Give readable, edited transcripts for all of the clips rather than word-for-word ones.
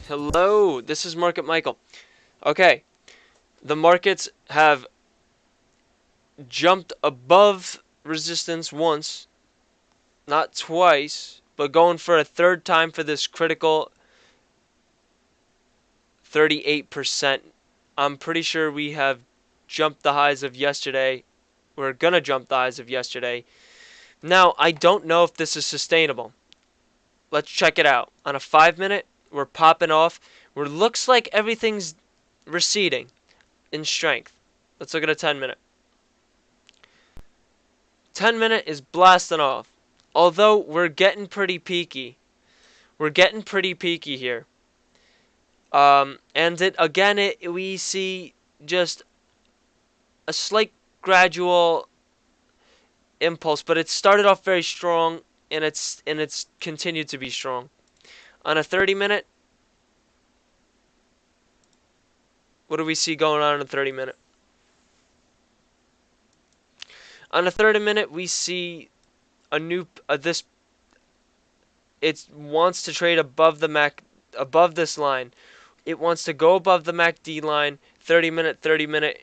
Hello, this is Market Michael. Okay, the markets have jumped above resistance once, not twice, but going for a third time for this critical 38%. I'm pretty sure we have jumped the highs of yesterday. We're going to jump the highs of yesterday. Now, I don't know if this is sustainable. Let's check it out. On a 5-minute, we're popping off. Where it looks like everything's receding in strength. Let's look at a 10-minute. 10-minute is blasting off. Although we're getting pretty peaky. We're getting pretty peaky here. And we see just a slight gradual impulse, but it started off very strong and it's continued to be strong. On a 30-minute, what do we see going on in a 30-minute? On a 30-minute, we see a new it wants to trade above above this line. It wants to go above the MACD line. 30-minute, 30-minute.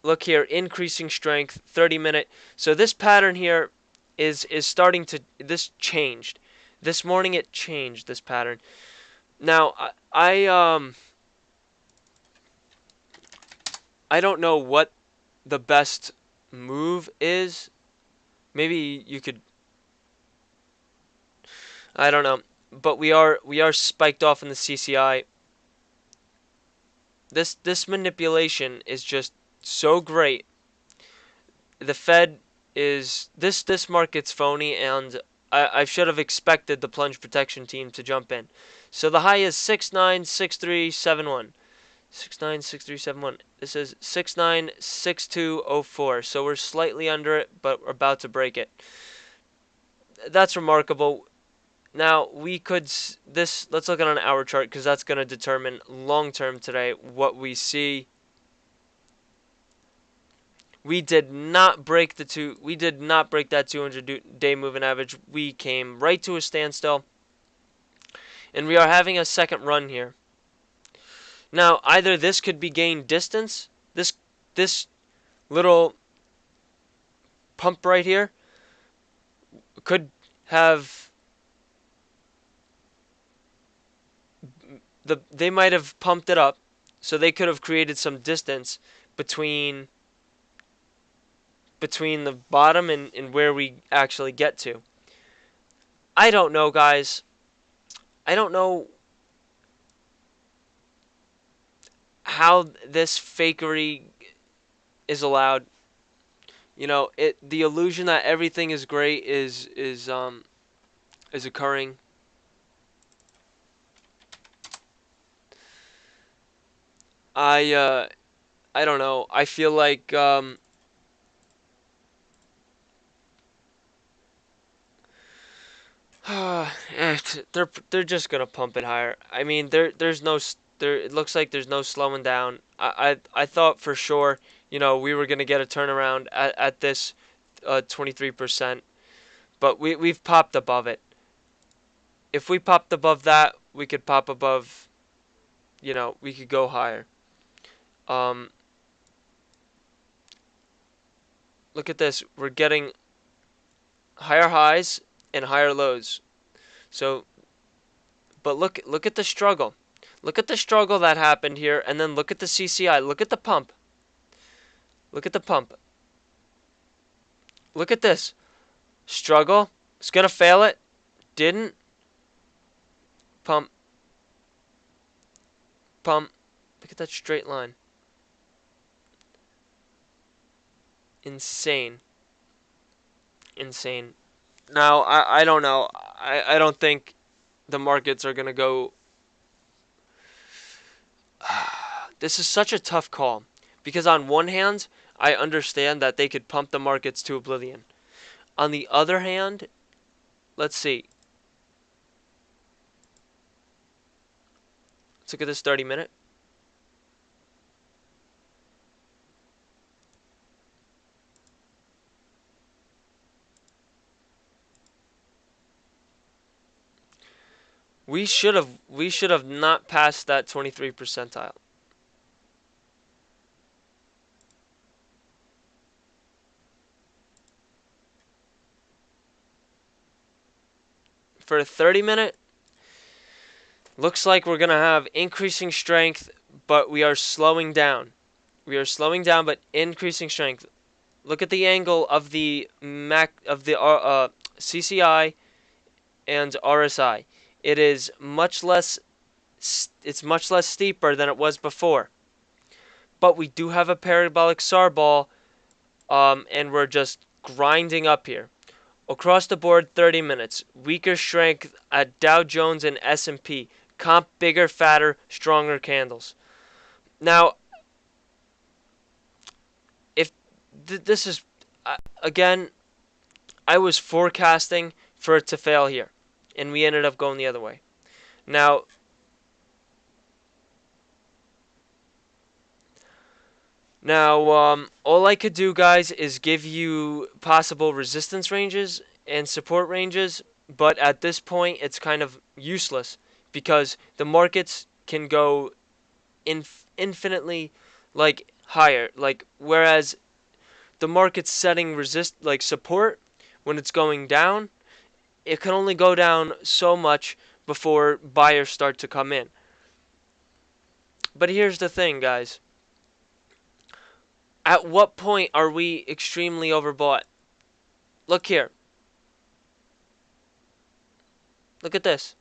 Look here, increasing strength. 30-minute. So this pattern here is starting to. This changed. This morning it changed. This pattern. Now I don't know what the best move is. Maybe you could. I don't know, but we are spiked off in the CCI. This manipulation is just so great. The Fed is this market's phony, and I should have expected the plunge protection team to jump in. So the high is 696371. 696371. This is 696204. So we're slightly under it, but we're about to break it. That's remarkable. Now we could let's look at an hour chart because that's going to determine long term today what we see. We did not break that 200-day moving average. We came right to a standstill, and we are having a second run here. Now either this could be gained distance. This little pump right here could have. They might have pumped it up, so they could have created some distance between the bottom and where we actually get to. I don't know, guys. I don't know how this fakery is allowed. You know, the illusion that everything is great is occurring. I don't know. I feel like they're just gonna pump it higher. I mean, there's no it looks like there's no slowing down. I thought for sure, you know, we were gonna get a turnaround at this 23%, but we've popped above it. If we popped above that, we could pop above. You know, we could go higher. Look at this. We're getting higher highs and higher lows. So, but look at the struggle. Look at the struggle that happened here, and then look at the CCI. Look at the pump. Look at the pump. Look at this. Struggle. It's gonna fail it. Didn't. Pump. Pump. Look at that straight line. Insane. Insane. Now, I don't know. I don't think the markets are gonna go. This is such a tough call. Because on one hand, I understand that they could pump the markets to oblivion. On the other hand, let's see. Let's look at this 30-minute. We should have not passed that 23 percentile. For a 30-minute, looks like we're going to have increasing strength, but we are slowing down. We are slowing down but increasing strength. Look at the angle of the CCI and RSI. It is much less it's much less steeper than it was before. But we do have a parabolic SAR ball, and we're just grinding up here. Across the board, 30 minutes. Weaker strength at Dow Jones and S&P. Comp bigger, fatter, stronger candles. Now, if this is again, I was forecasting for it to fail here, and we ended up going the other way. Now, all I could do, guys, is give you possible resistance ranges and support ranges, but at this point, it's kind of useless because the markets can go infinitely like higher. Like whereas the market's setting support when it's going down, it can only go down so much before buyers start to come in. But here's the thing, guys. At what point are we extremely overbought? Look here. Look at this.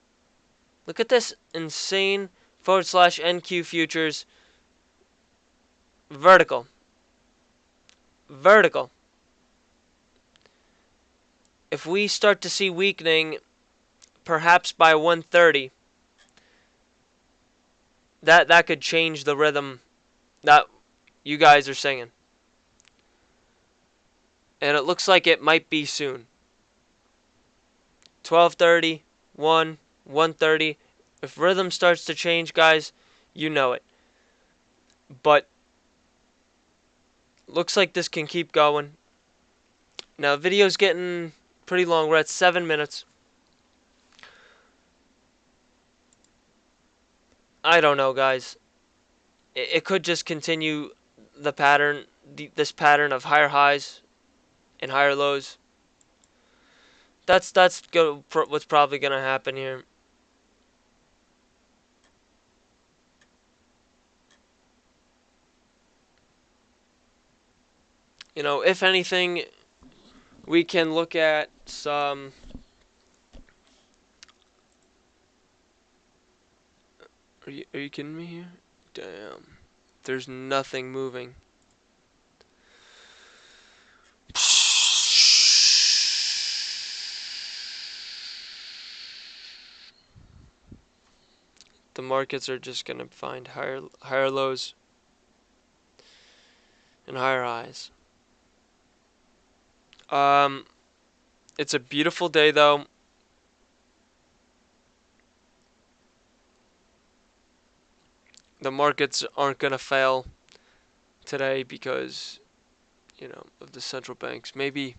Look at this insane / NQ futures vertical. Vertical. If we start to see weakening, perhaps by 130, that could change the rhythm that you guys are singing. And it looks like it might be soon. 12:30, 1, 1:30. If rhythm starts to change, guys, you know it. But looks like this can keep going. Now, video's getting pretty long. We're at 7 minutes. I don't know, guys. It could just continue the pattern, this pattern of higher highs and higher lows. That's what's probably gonna happen here. You know, if anything, we can look at some. Are you kidding me here? Damn. There's nothing moving. The markets are just gonna find higher lows and higher highs. It's a beautiful day though. The markets aren't gonna fail today because, of the central banks. Maybe.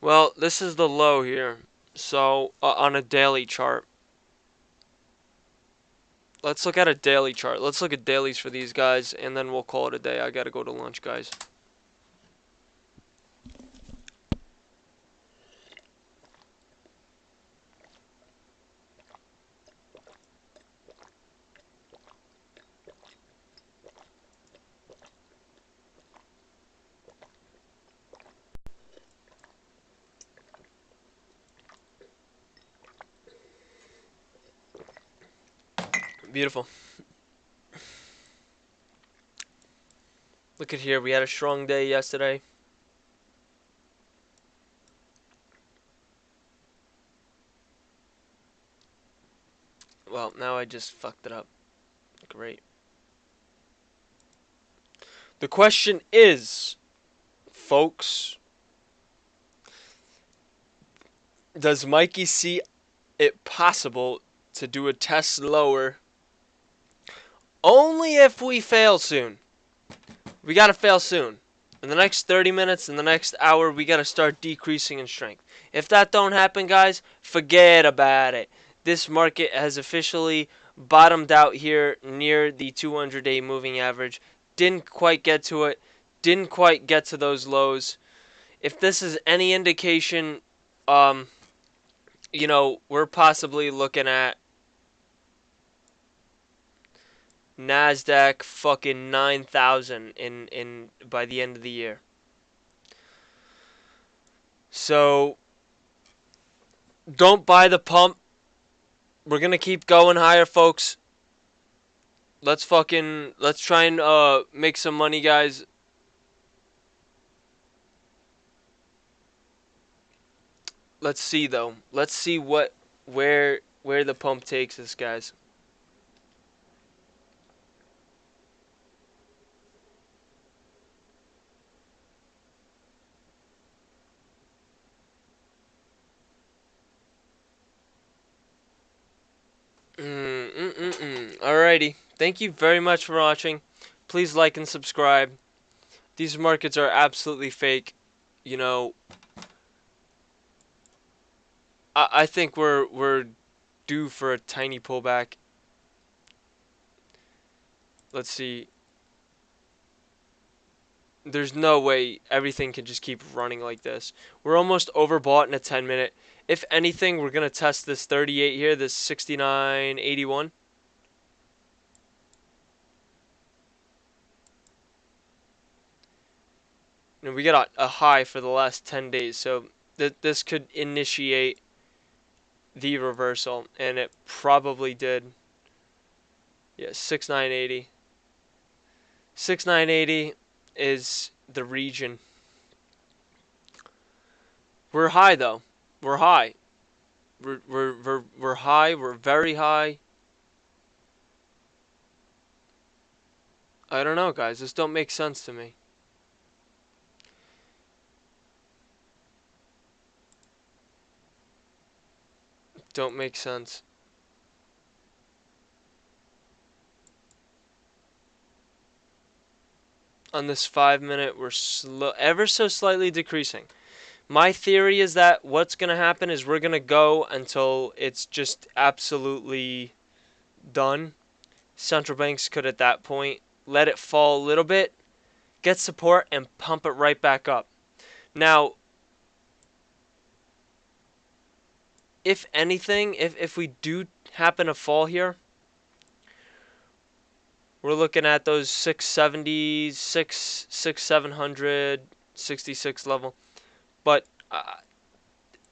Well, this is the low here. So, on a daily chart. Let's look at a daily chart. Let's look at dailies for these guys, and then we'll call it a day. I gotta go to lunch, guys. Beautiful. Look at here. We had a strong day yesterday. Well, now I just fucked it up. Great. The question is, folks, Does Mikey see it possible to do a test lower? Only if we fail soon. We gotta fail soon. In the next 30 minutes, in the next hour, we gotta start decreasing in strength. If that don't happen, guys, forget about it. This market has officially bottomed out here near the 200-day moving average. Didn't quite get to it. Didn't quite get to those lows. If this is any indication, um, we're possibly looking at Nasdaq fucking 9,000 in by the end of the year. So don't buy the pump. We're gonna keep going higher, folks. Let's try and make some money, guys. Let's see though. Let's see where the pump takes us, guys. Alrighty. Thank you very much for watching. Please like and subscribe. These markets are absolutely fake. You know, I think we're due for a tiny pullback. Let's see. There's no way everything can just keep running like this. We're almost overbought in a 10-minute. If anything, we're going to test this 38 here, this 69.81. And we got a high for the last 10 days, so this could initiate the reversal, and it probably did. Yeah, 6980. 6980 is the region. We're high though. We're high. We're high. We're very high. I don't know, guys. This don't make sense to me. Don't make sense. On this 5-minute, we're ever so slightly decreasing. My theory is that what's going to happen is we're going to go until it's just absolutely done. Central banks could at that point let it fall a little bit, get support, and pump it right back up. Now, if anything, if we do happen to fall here, we're looking at those 670, 700, 66 level. But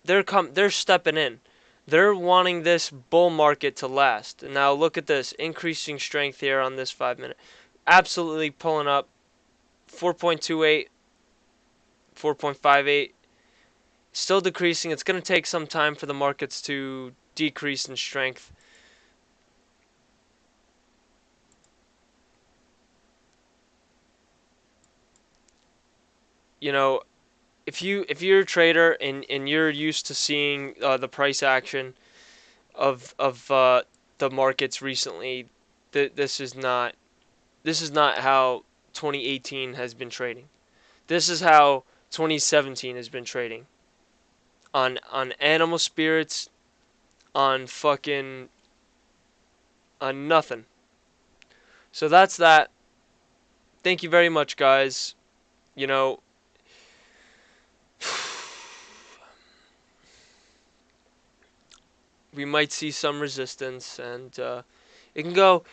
they're stepping in. They're wanting this bull market to last. And now look at this, increasing strength here on this 5-minute. Absolutely pulling up 4.28, 4.58. Still decreasing. It's going to take some time for the markets to decrease in strength. You know, if you're a trader and you're used to seeing the price action of the markets recently, this is not how 2018 has been trading. This is how 2017 has been trading. On animal spirits, on fucking on nothing. So that's that. Thank you very much, guys. You know, we might see some resistance, and it can go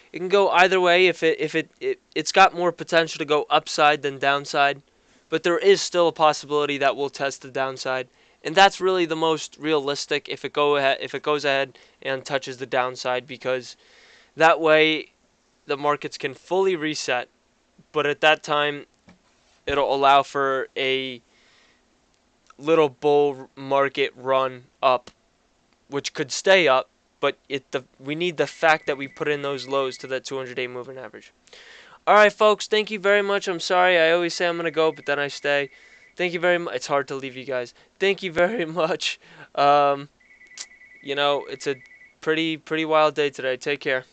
either way. It's got more potential to go upside than downside, but there is still a possibility that we'll test the downside, and that's really the most realistic if it goes ahead and touches the downside, because that way the markets can fully reset, but at that time it'll allow for a little bull market run up, which could stay up, but we need the fact that we put in those lows to that 200-day moving average. All right, folks, thank you very much. I'm sorry. I always say I'm going to go, but then I stay. Thank you very much. It's hard to leave you guys. Thank you very much. Um, it's a pretty wild day today. Take care.